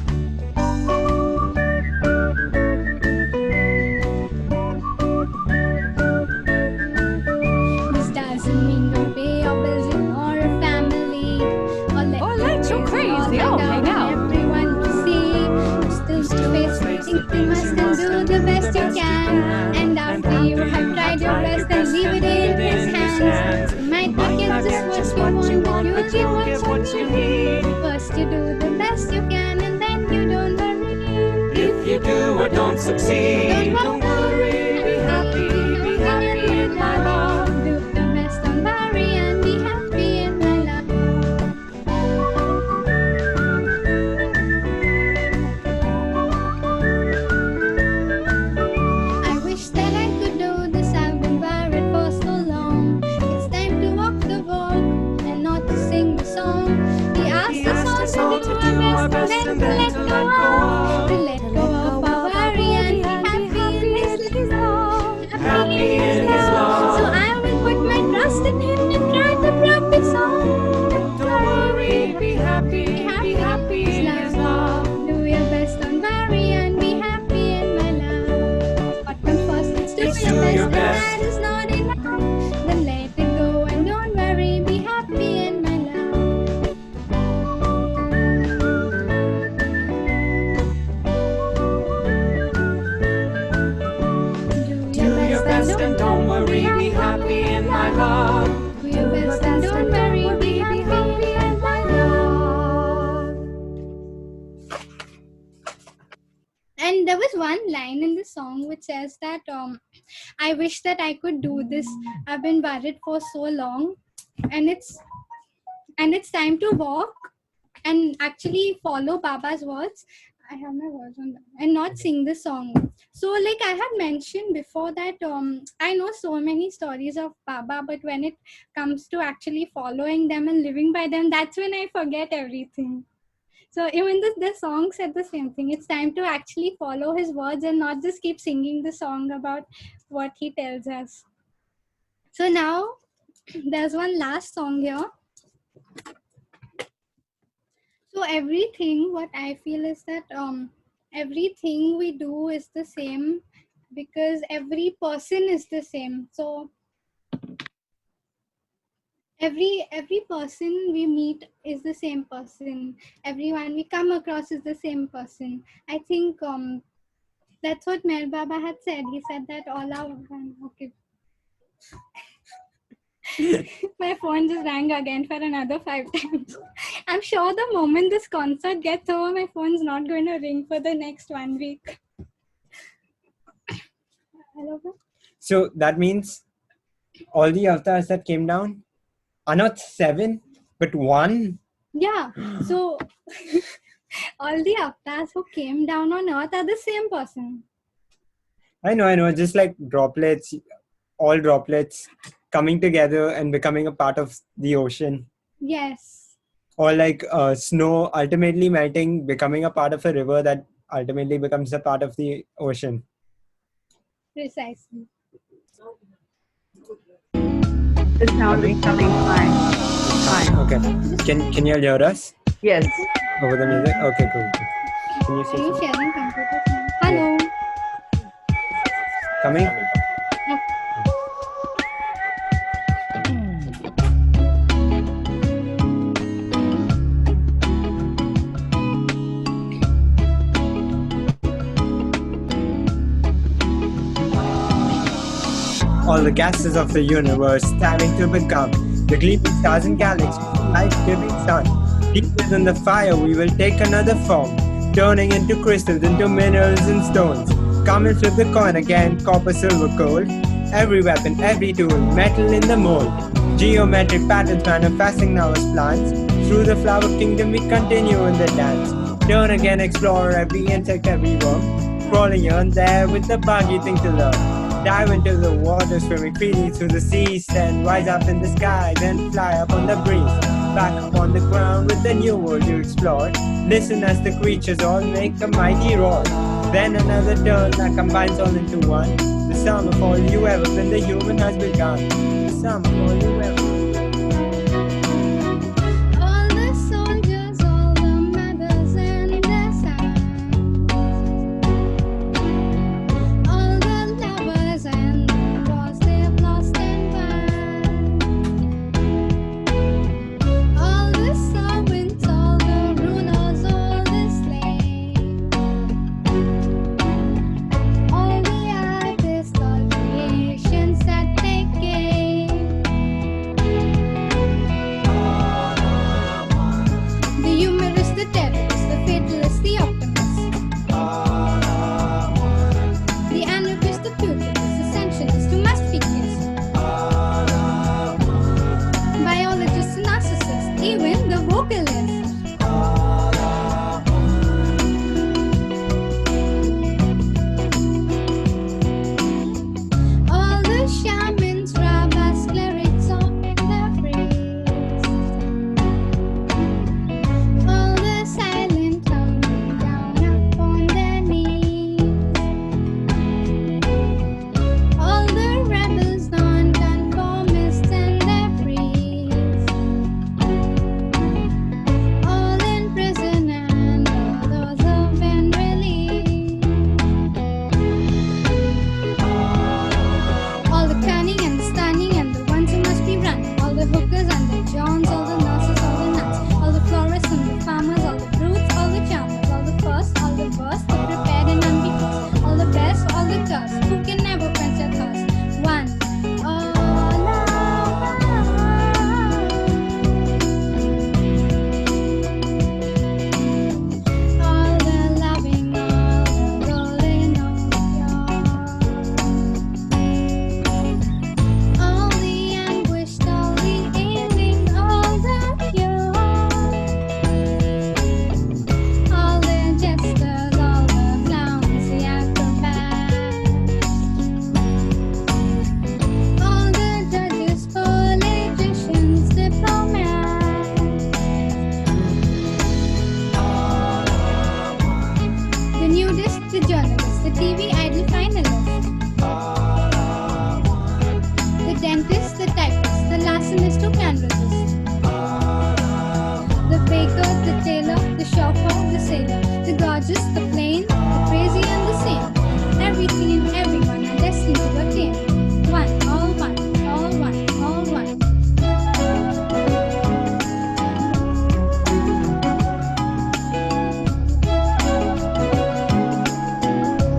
S2: the best you can. And after you have tried your best, then leave it in his hands. You might not get just what you want, but you'll get what you need. First you do the best you can, and then you don't worry.
S7: If you do or don't succeed, don't worry, be happy in my love.
S2: Do the best, don't worry, and be happy in my love. I wish that I could do this. I've been worried for so long. It's time to walk the walk and not to sing the song. He asked us all to do our best and then to let go of. To let go of our worry and be happy in his love.
S7: Happy in his love.
S2: So I will put my trust in him and try to practice on.
S7: Don't worry, be happy in his love.
S2: Do your best, don't worry, and be happy in my love. What comes first is to do your best, and that is not enough. Then let it go and don't worry, be happy in my love.
S7: Do your best and don't worry, be happy in my love.
S2: Do your best and don't worry, be happy in my love. And there was one line in the song which says that I wish that I could do this. I've been worried for so long, and it's time to walk and actually follow Baba's words. I have my words on that, and not sing the song. So like I had mentioned before that I know so many stories of Baba, but when it comes to actually following them and living by them, that's when I forget everything. So even the song said the same thing. It's time to actually follow his words and not just keep singing the song about what he tells us. So now there's one last song here. So everything, what I feel is that everything we do is the same because every person is the same. So every person we meet is the same person. Everyone we come across is the same person. I think that's what Mer Baba had said. He said that all our okay. My phone just rang again for another 5 times. I'm sure the moment this concert gets over, my phone's not going to ring for the next 1 week. Hello?
S5: So that means all the avatars that came down are not 7, but 1.
S2: Yeah. So all the avatars who came down on earth are the same person.
S5: I know. Just like droplets, all droplets coming together and becoming a part of the ocean.
S2: Yes.
S5: Or like snow ultimately melting, becoming a part of a river that ultimately becomes a part of the ocean.
S2: Precisely.
S8: The sound is coming fine.
S5: Okay. Can you hear us
S8: Yes.
S5: over the music? Okay, cool. Can you
S2: Are
S5: say
S2: you
S5: something?
S2: sharing computers now? Hello.
S5: Coming? All the gases of the universe standing to become the gleaming stars and galaxies, life-giving sun. Deep within the fire, we will take another form, turning into crystals, into minerals and stones. Come and flip the coin again, copper, silver, gold. Every weapon, every tool, metal in the mold. Geometric patterns manifesting now as plants. Through the flower kingdom, we continue in the dance. Turn again, explore every insect, every worm. Crawling here and there with the buggy thing to learn. Dive into the water, swimming freely through the seas, then rise up in the sky, then fly up on the breeze. Back up on the ground with a new world to explore. Listen as the creatures all make a mighty roar. Then another turn that combines all into one. The sum of all you ever been, the human has begun. The sum of all you ever been.
S2: All the soldiers, all the mothers and their sons, all the lovers and the wars they've lost and won, all the servants, all the rulers, all the slaves, all sailor, the gorgeous, the plain, the crazy and the sane. Everything and everyone are destined to attain. One, all one, all one, all one.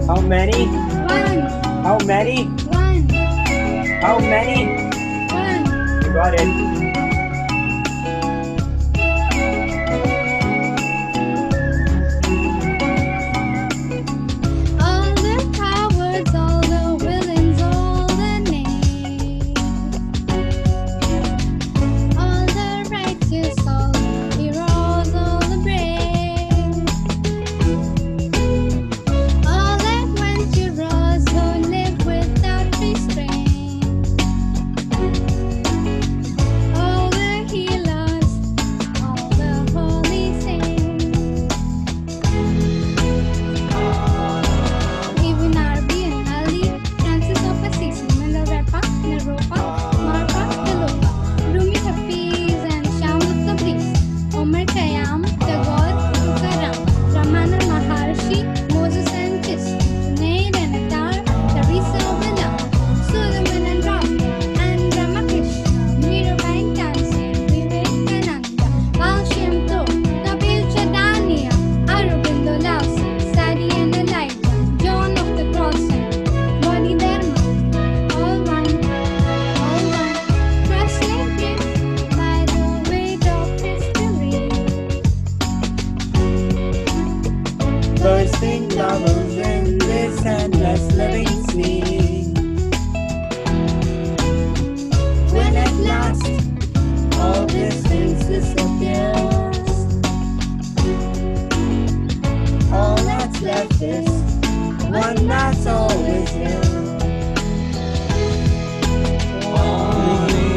S5: How many?
S2: One,
S5: How many?
S2: one,
S5: How many?
S2: one.
S5: You got it.
S2: All the cowards, all the villains, all the names. All the righteous, all the heroes, all the brave. All adventurers who live without restraint. All the healers, all the holy saints. Even Arby and Ali, Francis of Assisi, Milarepa, Naropa, Marpa, Pilopa, Rumi Hafiz and Shyam Tabriz, Omar Khayyam, Tagore, Tukaram, Ramana Maharshi, Moses and Kiss, Junaid and Attar, Teresa Villa, Suleiman and Rafi, and Ramakrishna, Mirabai and Tansen, Vivekananda, Al Shem Tov, Kapil Chadania, Aurobindo Lausi, Sadi and Elijah, John of the Crossing, Bodhi Dharma, all one, trusting gift by the weight of history.
S5: Bursting bubbles in this endless living sea. When at last all distance disappears, all that's left is one that's always here.
S7: Only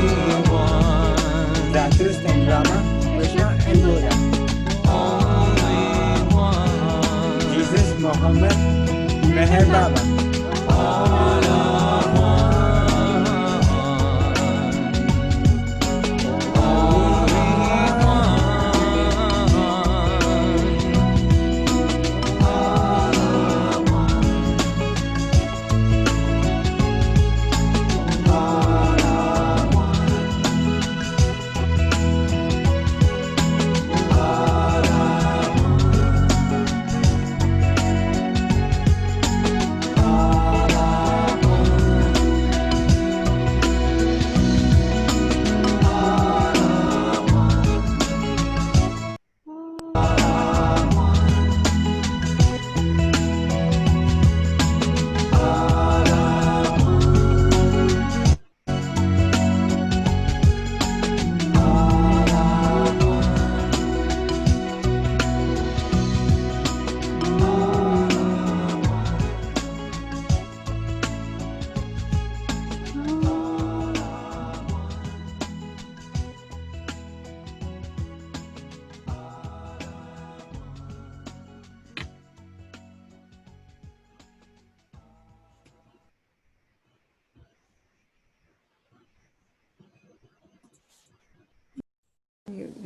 S7: one.
S5: Zarathustra and Rama, Krishna and Buddha,
S7: Only one.
S5: Jesus, Muhammad, Meher Baba.
S7: All are one. Only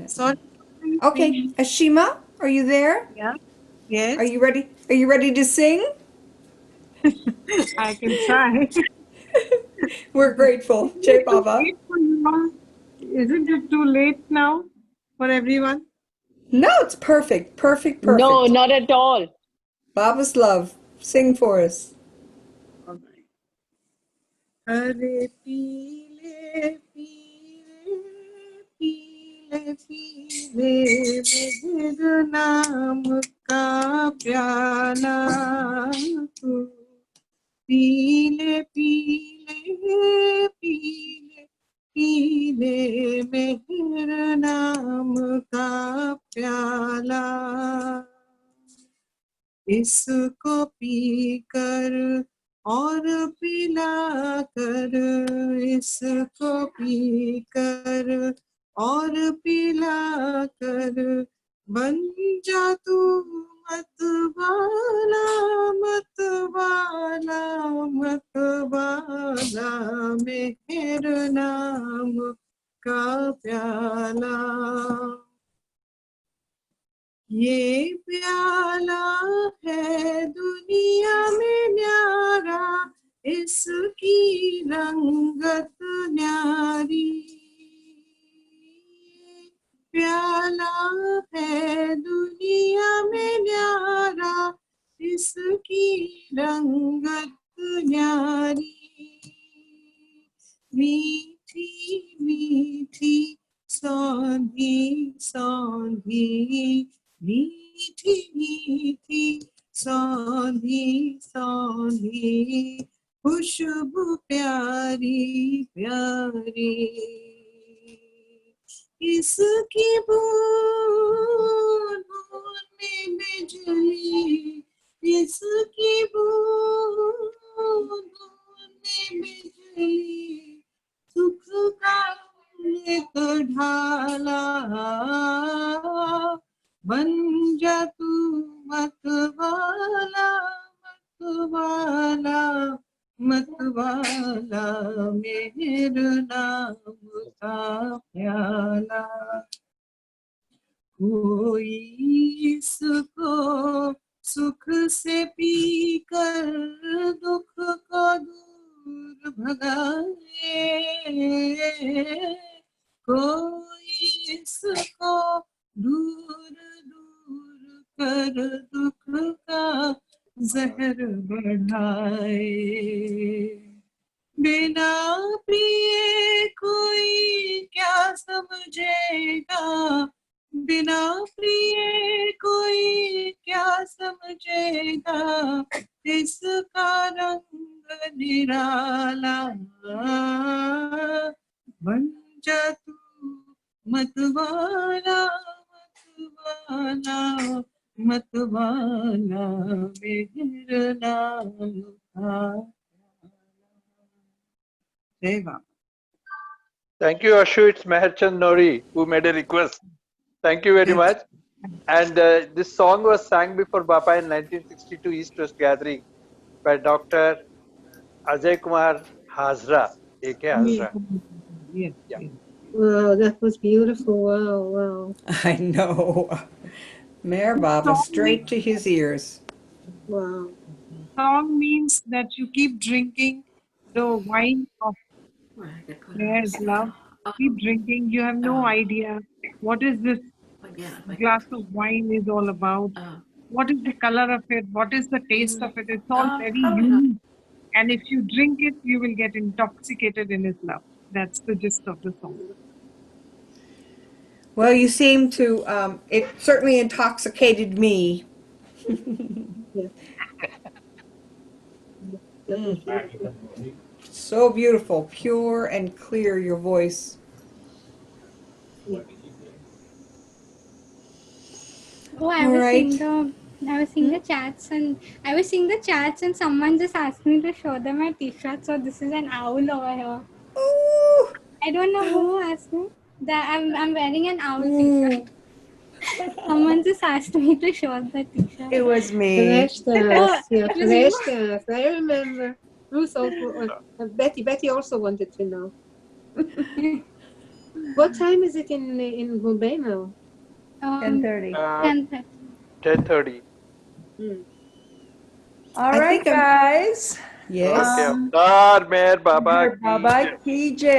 S6: Sorry.
S1: Okay, Ashima, are you there?
S6: Yeah. Yes.
S1: Are you ready? Are you ready to sing?
S6: I can try.
S1: We're grateful. Jai Baba.
S6: Isn't it too late now for everyone?
S1: No, it's perfect. Perfect, perfect.
S9: No, not at all.
S1: Baba's love. Sing for us.
S6: Hare pile pile pile pile मेघ नाम का प्याला तू पीले पीले पीले पीले मेहर नाम का प्याला इसको पीकर और पिला कर इसको पीकर और पिला कर बन जा तू मतवाला मतवाला मतवाला मेहर नाम का प्याला ये प्याला है दुनिया में न्यारा, इसकी रंगत न्यारी। प्याला है दुनिया में न्यारा, इसकी रंगत न्यारी। मीठी मीठी सौंधी सौंधी, मीठी मीठी सौंधी सौंधी, खुशबू प्यारी प्यारी। इसकी बूंद बूंद में बिजली, इसकी बूंद बूंद में बिजली, सुख का एक ढाला। बन जा तू मतवाला मतवाला मतवाला, मेरे नाम का प्याला। कोई इसको सुख से पीकर दुख को दूर भगाए, कोई इसको दूर दूर कर दुख का जहर बढ़ाए। बिना पिए कोई क्या समझेगा, बिना पिए कोई क्या समझेगा, इसका रंग निराला। बन जा तू मतवाला मतवाला मतवाला, मेरे नाम का। Jai Baba.
S9: Thank you, Ashu. It's Meherchand Nori who made a request. Thank you very much. And this song was sang before Bapa in 1962 East West Gathering by Dr. Ajay Kumar Hazra, A.K. Hazra.
S6: Yes,
S9: Yeah.
S6: yes.
S10: Wow, that was beautiful. Wow, wow,
S1: I know. Mayor Baba, straight to his ears.
S10: wow.
S6: Song means that you keep drinking the wine of Mayor's love. Keep drinking. You have no idea what is this glass of wine is all about. What is the color of it? What is the taste of it? It's all very unique. And if you drink it, you will get intoxicated in his love. That's the gist of the song.
S1: Well, you seem to, it certainly intoxicated me.
S10: Yeah. That was beautiful.
S1: So beautiful, pure and clear, your voice.
S10: Yeah.
S2: Oh, I
S1: All
S2: was
S1: right.
S2: seeing the chats, and someone just asked me to show them my t-shirt. So this is an owl over here.
S1: Ooh.
S2: I don't know who asked me. That I'm wearing an owl t-shirt. Someone just asked me to show the t-shirt.
S1: It was me.
S10: Flashstars. Yeah,
S2: it was you.
S10: flashstars. I remember. Ruth also, Betty also wanted to know. What time is it in Mumbai now?
S8: 10:30.
S2: 10:30.
S9: 10:30.
S8: All
S1: I
S8: right,
S1: think
S8: guys.
S1: Yes.
S9: Okay. Avatar, Mayor Baba
S8: Bye
S9: ki
S8: bye,
S9: jai.
S8: Ki Jai.